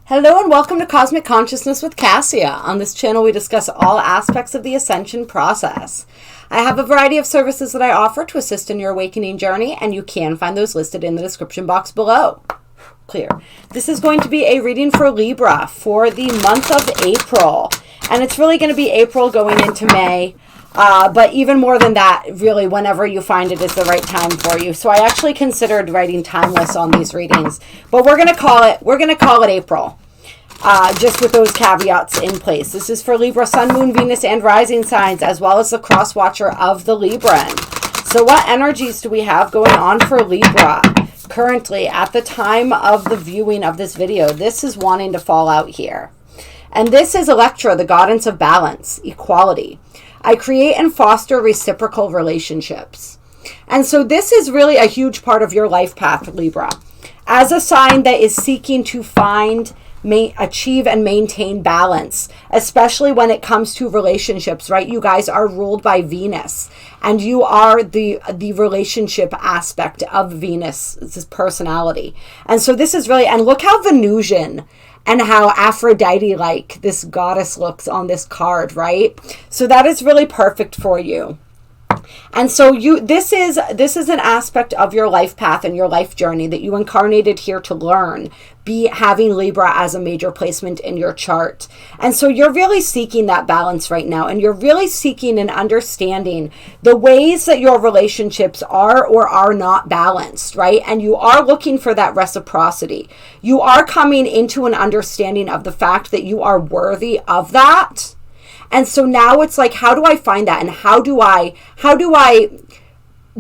Hello and welcome to Cosmic Consciousness with Cassia. On this channel we discuss all aspects of the Ascension process. I have a variety of services that I offer to assist in your awakening journey, and you can find those listed in the description box below. Clear. This is going to be a reading for Libra for the month of April. And it's really going to be April going into May. But even more than that, really, whenever you find it is the right time for you. So I actually considered writing timeless on these readings, but we're going to call it April, just with those caveats in place. This is for Libra, Sun, Moon, Venus, and Rising signs, as well as the cross watcher of the Libran. So what energies do we have going on for Libra currently at the time of the viewing of this video? This is wanting to fall out here. And this is Electra, the goddess of balance, equality. I create and foster reciprocal relationships. And so this is really a huge part of your life path, Libra. As a sign that is seeking to find, achieve, and maintain balance, especially when it comes to relationships, right? You guys are ruled by Venus, and you are the relationship aspect of Venus' personality. And so this is really, and look how Venusian and how Aphrodite-like this goddess looks on this card, right? So that is really perfect for you. And so this is an aspect of your life path and your life journey that you incarnated here to learn, having Libra as a major placement in your chart. And so you're really seeking that balance right now, and you're really seeking and understanding the ways that your relationships are or are not balanced, right? And you are looking for that reciprocity. You are coming into an understanding of the fact that you are worthy of that. And so now it's like, how do I find that? And how do I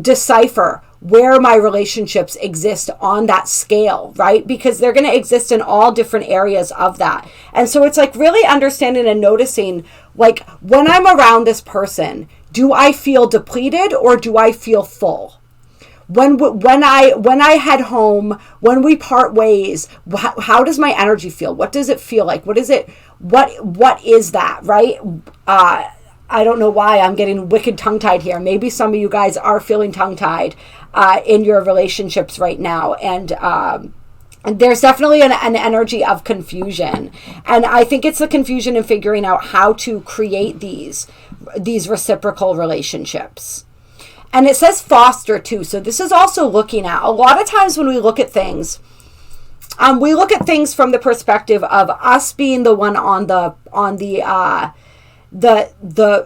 decipher where my relationships exist on that scale, right? Because they're going to exist in all different areas of that. And so it's like really understanding and noticing, like, when I'm around this person, do I feel depleted or do I feel full? When I head home, when we part ways, how does my energy feel? What does it feel like? What is that, right? I don't know why I'm getting wicked tongue-tied here. Maybe some of you guys are feeling tongue-tied in your relationships right now. And there's definitely an energy of confusion. And I think it's the confusion in figuring out how to create these reciprocal relationships. And it says foster too. So this is also looking at, a lot of times when we look at things, we look at things from the perspective of us being the one on the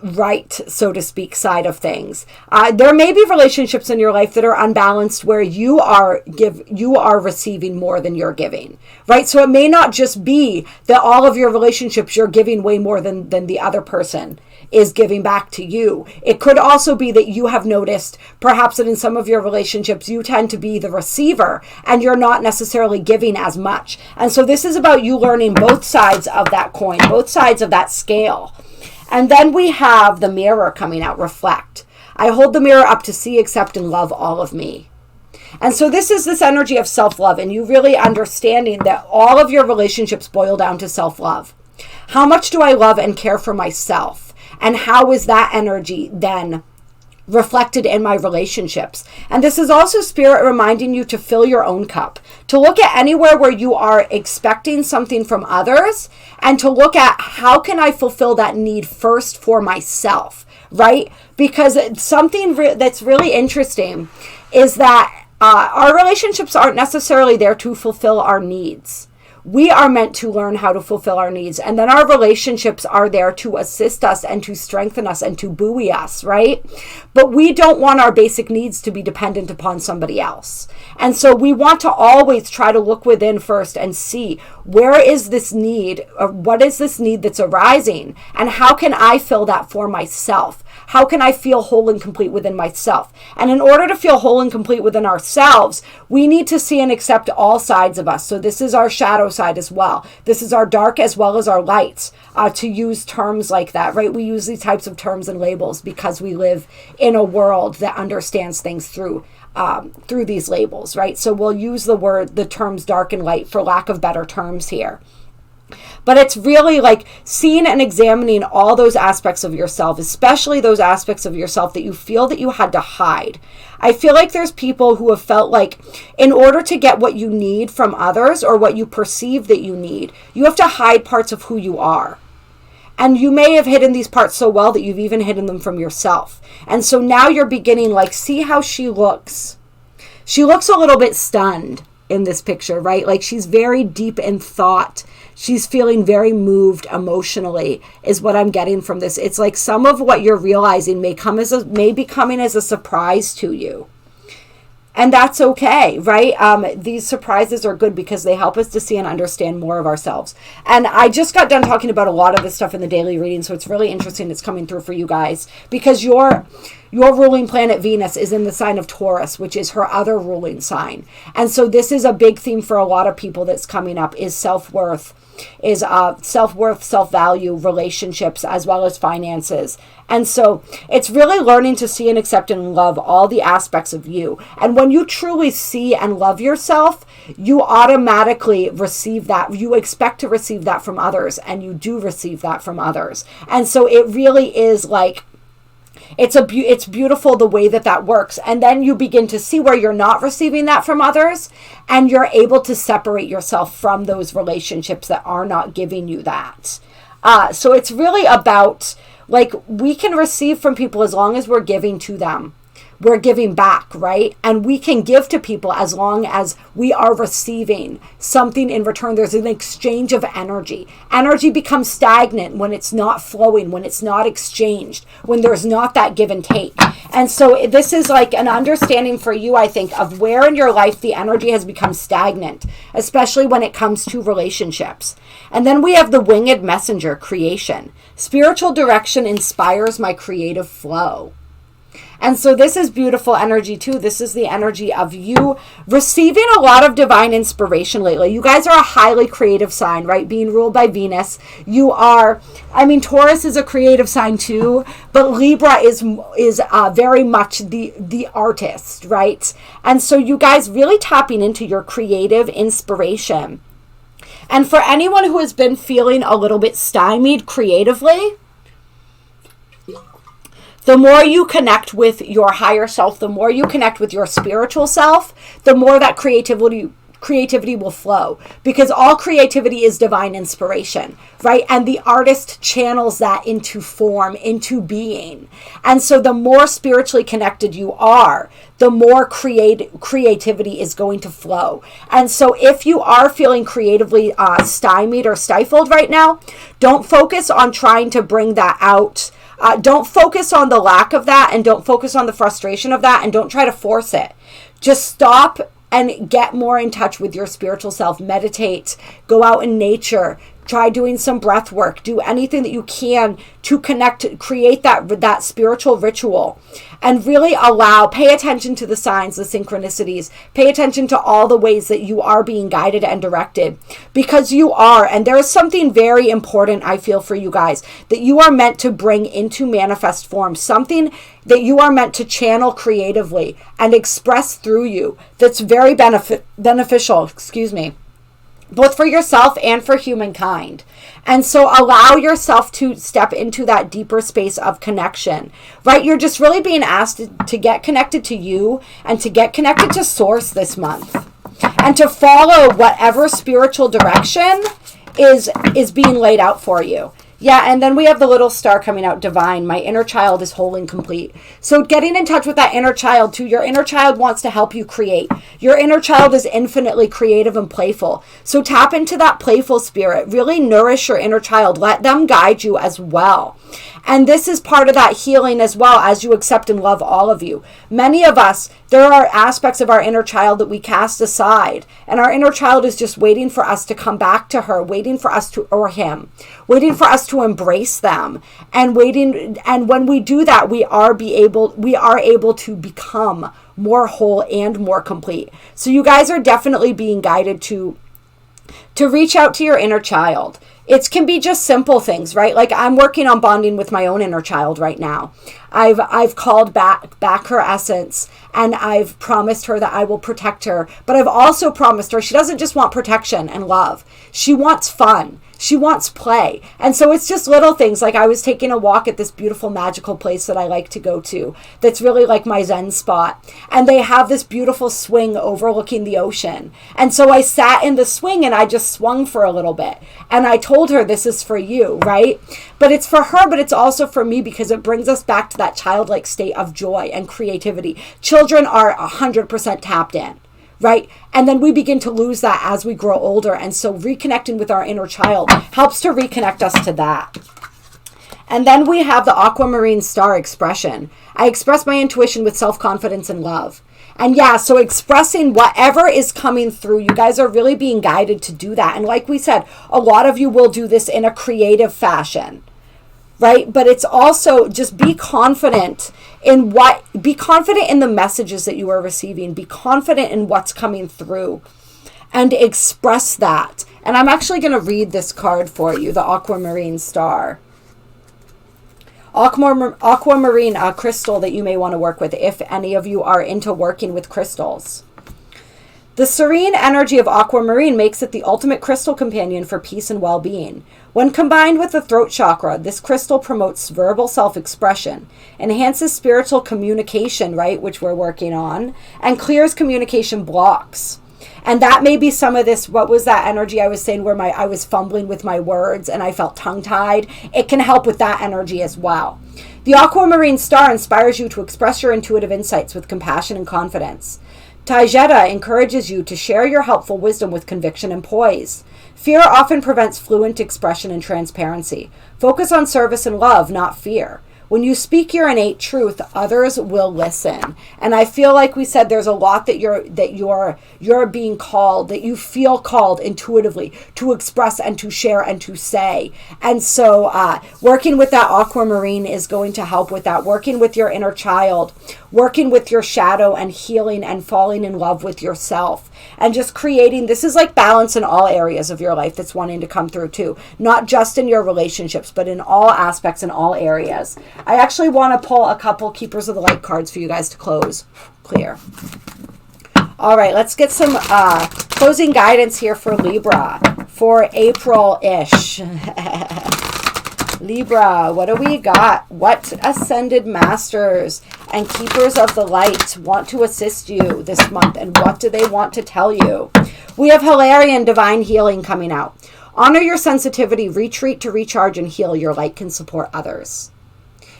right, so to speak, side of things. There may be relationships in your life that are unbalanced where you are receiving more than you're giving, right? So it may not just be that all of your relationships you're giving way more than the other person is giving back to you. It could also be that you have noticed perhaps that in some of your relationships you tend to be the receiver and you're not necessarily giving as much. And so this is about you learning both sides of that coin, both sides of that scale. And then we have the mirror coming out, reflect. I hold the mirror up to see, accept, and love all of me. And so this is this energy of self-love, and you really understanding that all of your relationships boil down to self-love. How much do I love and care for myself? And how is that energy then reflected in my relationships? And this is also Spirit reminding you to fill your own cup, to look at anywhere where you are expecting something from others, and to look at how can I fulfill that need first for myself, right? Because something that's really interesting is that our relationships aren't necessarily there to fulfill our needs. We are meant to learn how to fulfill our needs. And then our relationships are there to assist us and to strengthen us and to buoy us, right? But we don't want our basic needs to be dependent upon somebody else. And so we want to always try to look within first and see, where is this need? Or what is this need that's arising? And how can I fill that for myself? How can I feel whole and complete within myself? And in order to feel whole and complete within ourselves, we need to see and accept all sides of us. So this is our shadow side as well. This is our dark as well as our lights, to use terms like that, right? We use these types of terms and labels because we live in a world that understands things through these labels, right? So we'll use the terms dark and light for lack of better terms here. But it's really like seeing and examining all those aspects of yourself, especially those aspects of yourself that you feel that you had to hide. I feel like there's people who have felt like in order to get what you need from others or what you perceive that you need, you have to hide parts of who you are. And you may have hidden these parts so well that you've even hidden them from yourself. And so now you're beginning, like, see how she looks. She looks a little bit stunned in this picture, right? Like she's very deep in thought. She's feeling very moved emotionally is what I'm getting from this. It's like some of what you're realizing may be coming as a surprise to you. And that's okay, right? These surprises are good because they help us to see and understand more of ourselves. And I just got done talking about a lot of this stuff in the daily reading, so it's really interesting it's coming through for you guys because your ruling planet Venus is in the sign of Taurus, which is her other ruling sign. And so this is a big theme for a lot of people that's coming up is self-worth, self-value, relationships, as well as finances. And so it's really learning to see and accept and love all the aspects of you. And when you truly see and love yourself, you automatically receive that. You expect to receive that from others, and you do receive that from others. And so it really is like, it's beautiful the way that works. And then you begin to see where you're not receiving that from others, and you're able to separate yourself from those relationships that are not giving you that. So it's really about, like, we can receive from people as long as we're giving to them. We're giving back, right? And we can give to people as long as we are receiving something in return. There's an exchange of energy. Energy becomes stagnant when it's not flowing, when it's not exchanged, when there's not that give and take. And so this is like an understanding for you, I think, of where in your life the energy has become stagnant, especially when it comes to relationships. And then we have the winged messenger, creation. Spiritual direction inspires my creative flow. And so this is beautiful energy too. This is the energy of you receiving a lot of divine inspiration lately. You guys are a highly creative sign, right? Being ruled by Venus. You are, Taurus is a creative sign too, but Libra is very much the artist, right? And so you guys really tapping into your creative inspiration. And for anyone who has been feeling a little bit stymied creatively, the more you connect with your higher self, the more you connect with your spiritual self, the more that creativity will flow, because all creativity is divine inspiration, right? And the artist channels that into form, into being. And so the more spiritually connected you are, the more creativity is going to flow. And so if you are feeling creatively stymied or stifled right now, don't focus on trying to bring that out. Don't focus on the lack of that, and don't focus on the frustration of that, and don't try to force it. Just stop and get more in touch with your spiritual self. Meditate, go out in nature, try doing some breath work, do anything that you can to connect, create that spiritual ritual, and really pay attention to the signs, the synchronicities, pay attention to all the ways that you are being guided and directed, because you are. And there is something very important, I feel, for you guys, that you are meant to bring into manifest form, something that you are meant to channel creatively and express through you that's very beneficial, both for yourself and for humankind. And so allow yourself to step into that deeper space of connection, right? You're just really being asked to get connected to you and to get connected to source this month, and to follow whatever spiritual direction is being laid out for you. Yeah, and then we have the little star coming out, divine. My inner child is whole and complete. So getting in touch with that inner child too. Your inner child wants to help you create. Your inner child is infinitely creative and playful. So tap into that playful spirit. Really nourish your inner child. Let them guide you as well. And this is part of that healing as well, as you accept and love all of you. Many of us, there are aspects of our inner child that we cast aside. And our inner child is just waiting for us to come back to her, waiting for us to, or him, waiting for us to embrace them. And when we do that, we are able to become more whole and more complete. So you guys are definitely being guided to reach out to your inner child. It can be just simple things, right? Like I'm working on bonding with my own inner child right now. I've called back her essence, and I've promised her that I will protect her. But I've also promised her she doesn't just want protection and love. She wants fun. She wants play. And so it's just little things. Like I was taking a walk at this beautiful magical place that I like to go to. That's really like my Zen spot. And they have this beautiful swing overlooking the ocean. And so I sat in the swing and I just swung for a little bit. And I told her, this is for you, right? But it's for her, but it's also for me, because it brings us back to that childlike state of joy and creativity. Children are 100% tapped in. Right? And then we begin to lose that as we grow older. And so reconnecting with our inner child helps to reconnect us to that. And then we have the aquamarine star expression. I express my intuition with self-confidence and love. And yeah, so expressing whatever is coming through, you guys are really being guided to do that. And like we said, a lot of you will do this in a creative fashion. Right? But it's also just be confident in the messages that you are receiving. Be confident in what's coming through and express that. And I'm actually going to read this card for you, the aquamarine star. Aquamarine, a crystal that you may want to work with if any of you are into working with crystals. The serene energy of aquamarine makes it the ultimate crystal companion for peace and well-being. When combined with the throat chakra, this crystal promotes verbal self-expression, enhances spiritual communication, right, which we're working on, and clears communication blocks. And that may be some of this, what was that energy I was saying where I was fumbling with my words and I felt tongue-tied? It can help with that energy as well. The aquamarine star inspires you to express your intuitive insights with compassion and confidence. Theta encourages you to share your helpful wisdom with conviction and poise. Fear often prevents fluent expression and transparency. Focus on service and love, not fear. When you speak your innate truth, others will listen. And I feel like we said there's a lot that you're being called, that you feel called intuitively to express and to share and to say. And so working with that aquamarine is going to help with that. Working with your inner child, working with your shadow, and healing and falling in love with yourself. And just creating, this is like balance in all areas of your life that's wanting to come through too. Not just in your relationships, but in all aspects, in all areas. I actually want to pull a couple Keepers of the Light cards for you guys to clear. All right, let's get some closing guidance here for Libra for April-ish. Libra, what do we got? What Ascended Masters and Keepers of the Light want to assist you this month, and what do they want to tell you? We have Hilarion Divine Healing coming out. Honor your sensitivity, retreat to recharge and heal. Your light can support others.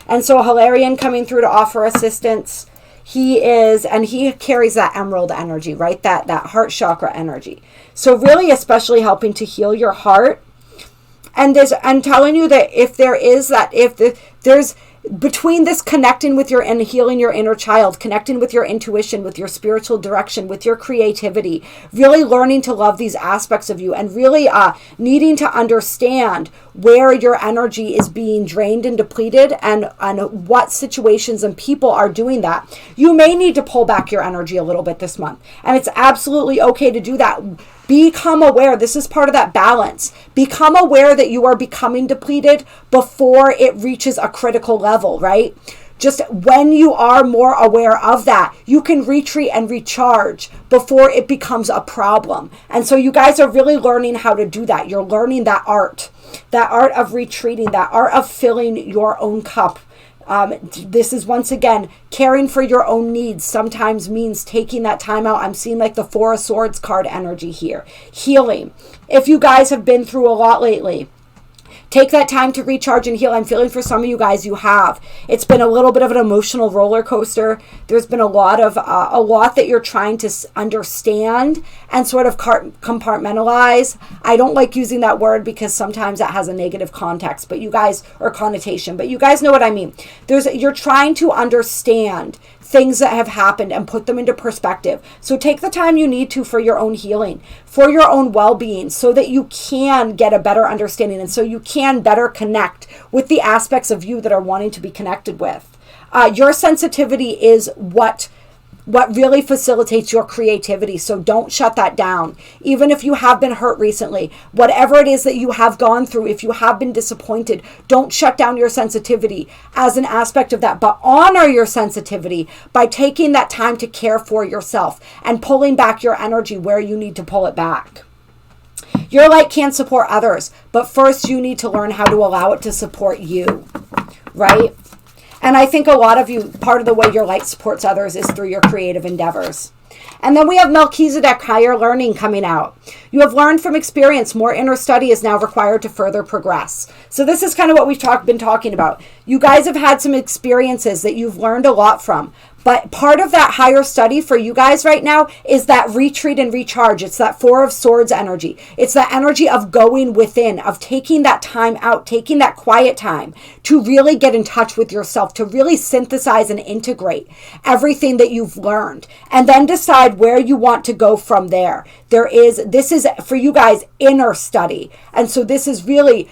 And so Hilarion coming through to offer assistance. He carries that emerald energy, right? That heart chakra energy. So really especially helping to heal your heart. And I'm telling you that there's between this connecting with and healing your inner child, connecting with your intuition, with your spiritual direction, with your creativity, really learning to love these aspects of you, and really needing to understand where your energy is being drained and depleted, and what situations and people are doing that. You may need to pull back your energy a little bit this month, and it's absolutely okay to do that. Become aware. This is part of that balance. Become aware that you are becoming depleted before it reaches a critical level, right? Just when you are more aware of that, you can retreat and recharge before it becomes a problem. And so you guys are really learning how to do that. You're learning that art of retreating, that art of filling your own cup. This is, once again, caring for your own needs sometimes means taking that time out. I'm seeing like the Four of Swords card energy here. Healing. If you guys have been through a lot lately, take that time to recharge and heal. I'm feeling for some of you guys you have. It's been a little bit of an emotional roller coaster. There's been a lot that you're trying to understand and sort of compartmentalize. I don't like using that word because sometimes that has a negative context, but you guys, or connotation, but you guys know what I mean. You're trying to understand things that have happened and put them into perspective. So take the time you need to for your own healing, for your own well-being, so that you can get a better understanding and so you can better connect with the aspects of you that are wanting to be connected with. Your sensitivity is what what really facilitates your creativity. So don't shut that down. Even if you have been hurt recently, whatever it is that you have gone through, if you have been disappointed, don't shut down your sensitivity as an aspect of that, but honor your sensitivity by taking that time to care for yourself and pulling back your energy where you need to pull it back. Your light can support others, but first you need to learn how to allow it to support you, right? And I think a lot of you, part of the way your light supports others is through your creative endeavors. And then we have Melchizedek, higher learning, coming out. You have learned from experience. More inner study is now required to further progress. So this is kind of what we've been talking about. You guys have had some experiences that you've learned a lot from. But part of that higher study for you guys right now is that retreat and recharge. It's that Four of Swords energy. It's that energy of going within, of taking that time out, taking that quiet time to really get in touch with yourself, to really synthesize and integrate everything that you've learned, and then decide where you want to go from there. This is for you guys inner study. And so this is really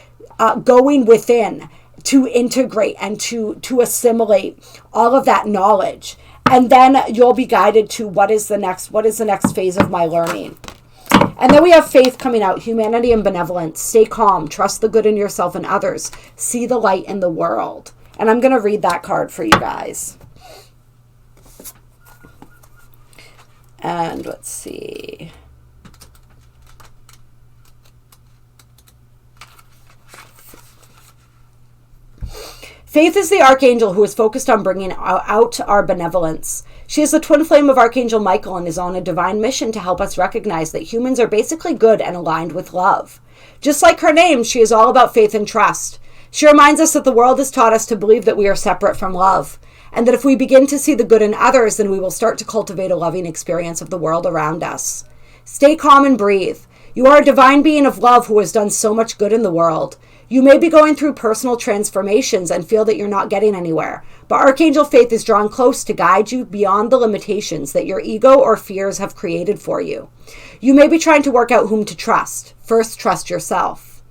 going within to integrate and to assimilate all of that knowledge. And then you'll be guided to what is the next phase of my learning. And then we have faith coming out, humanity and benevolence. Stay calm, trust the good in yourself and others, see the light in the world. And I'm going to read that card for you guys. And let's see. Faith is the archangel who is focused on bringing out our benevolence. She is the twin flame of Archangel Michael and is on a divine mission to help us recognize that humans are basically good and aligned with love. Just like her name, she is all about faith and trust. She reminds us that the world has taught us to believe that we are separate from love, and that if we begin to see the good in others, then we will start to cultivate a loving experience of the world around us. Stay calm and breathe. You are a divine being of love who has done so much good in the world. You may be going through personal transformations and feel that you're not getting anywhere, but Archangel Faith is drawn close to guide you beyond the limitations that your ego or fears have created for you. You may be trying to work out whom to trust. First, trust yourself.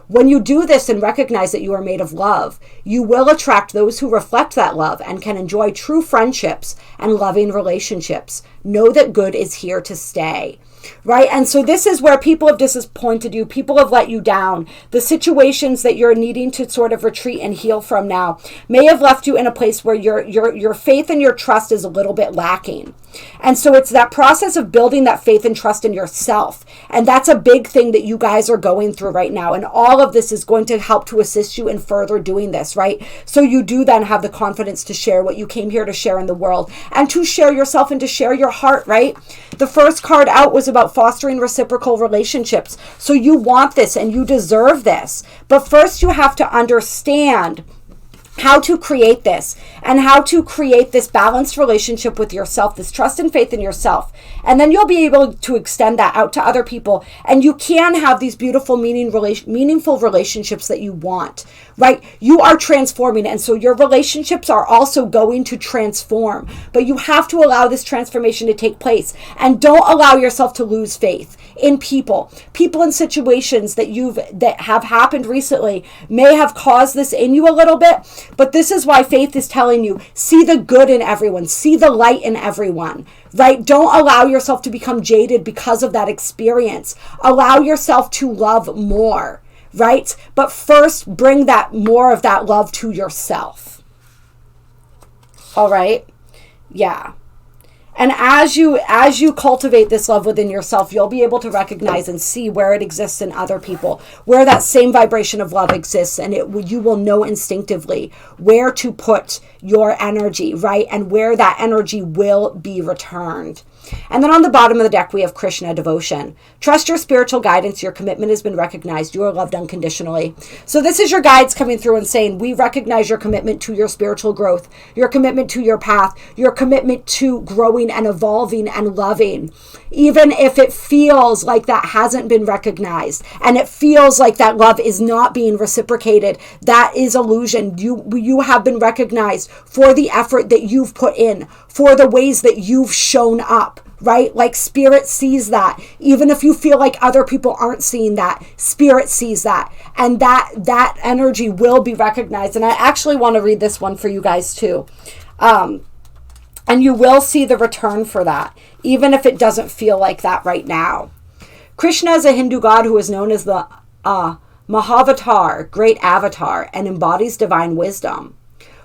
When you do this and recognize that you are made of love, you will attract those who reflect that love and can enjoy true friendships and loving relationships. Know that good is here to stay. Right? And so this is where people have disappointed you. People have let you down. The situations that you're needing to sort of retreat and heal from now may have left you in a place where your faith and your trust is a little bit lacking. And so it's that process of building that faith and trust in yourself. And that's a big thing that you guys are going through right now. And all of this is going to help to assist you in further doing this, right? So you do then have the confidence to share what you came here to share in the world and to share yourself and to share your heart, right? The first card out was about fostering reciprocal relationships. So you want this and you deserve this. But first you have to understand how to create this and how to create this balanced relationship with yourself, this trust and faith in yourself. And then you'll be able to extend that out to other people. And you can have these beautiful, meaningful relationships that you want, right? You are transforming. And so your relationships are also going to transform. But you have to allow this transformation to take place. And don't allow yourself to lose faith in people. People in situations that have happened recently may have caused this in you a little bit. But this is why faith is telling you, see the good in everyone, see the light in everyone, right? Don't allow yourself to become jaded because of that experience. Allow yourself to love more, right? But first, bring that more of that love to yourself. All right? Yeah. And as you cultivate this love within yourself, you'll be able to recognize and see where it exists in other people, where that same vibration of love exists, and you will know instinctively where to put your energy, right? And where that energy will be returned. And then on the bottom of the deck, we have Krishna, devotion. Trust your spiritual guidance. Your commitment has been recognized. You are loved unconditionally. So this is your guides coming through and saying, we recognize your commitment to your spiritual growth, your commitment to your path, your commitment to growing and evolving and loving. Even if it feels like that hasn't been recognized and it feels like that love is not being reciprocated, that is illusion. You have been recognized for the effort that you've put in, for the ways that you've shown up, right? Like spirit sees that. Even if you feel like other people aren't seeing that, spirit sees that. And that energy will be recognized. And I actually want to read this one for you guys too. And you will see the return for that, even if it doesn't feel like that right now. Krishna is a Hindu god who is known as the Mahavatar, great avatar, and embodies divine wisdom.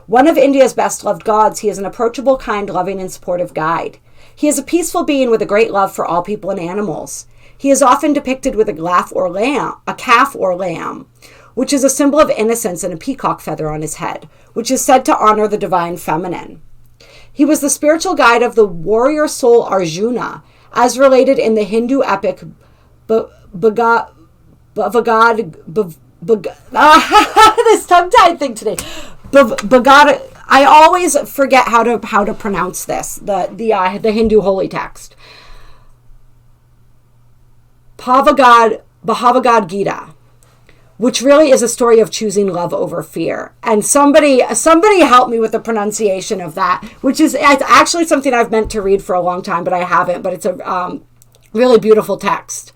One of India's best loved gods, he is an approachable, kind, loving, and supportive guide. He is a peaceful being with a great love for all people and animals. He is often depicted with a calf or lamb, which is a symbol of innocence, and a peacock feather on his head, which is said to honor the divine feminine. He was the spiritual guide of the warrior soul Arjuna, as related in the Hindu epic Bhagavad. This tongue-tied thing today. Bhagavad. I always forget how to pronounce this. The Hindu holy text. Bhagavad Gita, which really is a story of choosing love over fear. And somebody help me with the pronunciation of that, which is actually something I've meant to read for a long time, but I haven't. But it's a really beautiful text.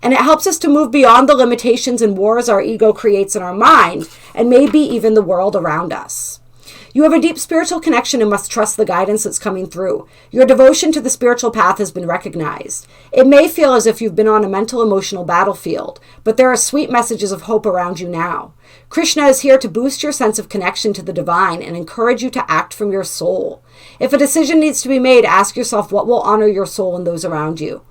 And it helps us to move beyond the limitations and wars our ego creates in our mind, and maybe even the world around us. You have a deep spiritual connection and must trust the guidance that's coming through. Your devotion to the spiritual path has been recognized. It may feel as if you've been on a mental, emotional battlefield, but there are sweet messages of hope around you now. Krishna is here to boost your sense of connection to the divine and encourage you to act from your soul. If a decision needs to be made, ask yourself what will honor your soul and those around you.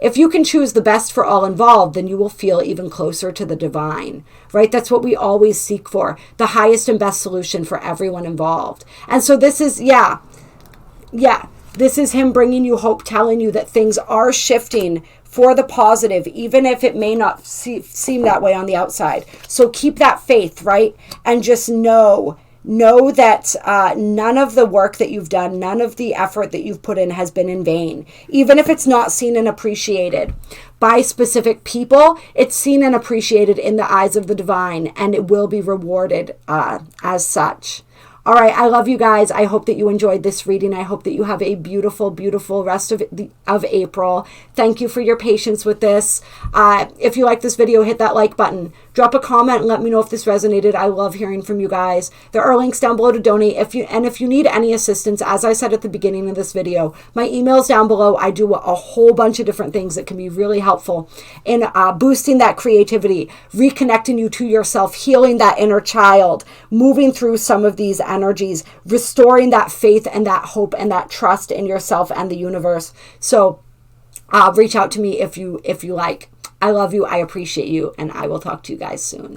If you can choose the best for all involved, then you will feel even closer to the divine, right? That's what we always seek for, the highest and best solution for everyone involved. And so this is, this is him bringing you hope, telling you that things are shifting for the positive, even if it may not seem that way on the outside. So keep that faith, right? And just know that none of the work that you've done, none of the effort that you've put in has been in vain. Even if it's not seen and appreciated by specific people, it's seen and appreciated in the eyes of the divine, and it will be rewarded as such. All right, I love you guys. I hope that you enjoyed this reading. I hope that you have a beautiful, beautiful rest of April. Thank you for your patience with this. If you like this video, hit that like button. Drop a comment and let me know if this resonated. I love hearing from you guys. There are links down below to donate. If you need any assistance, as I said at the beginning of this video, my email's down below. I do a whole bunch of different things that can be really helpful in boosting that creativity, reconnecting you to yourself, healing that inner child, moving through some of these energies, restoring that faith and that hope and that trust in yourself and the universe. So reach out to me if you like. I love you. I appreciate you. And I will talk to you guys soon.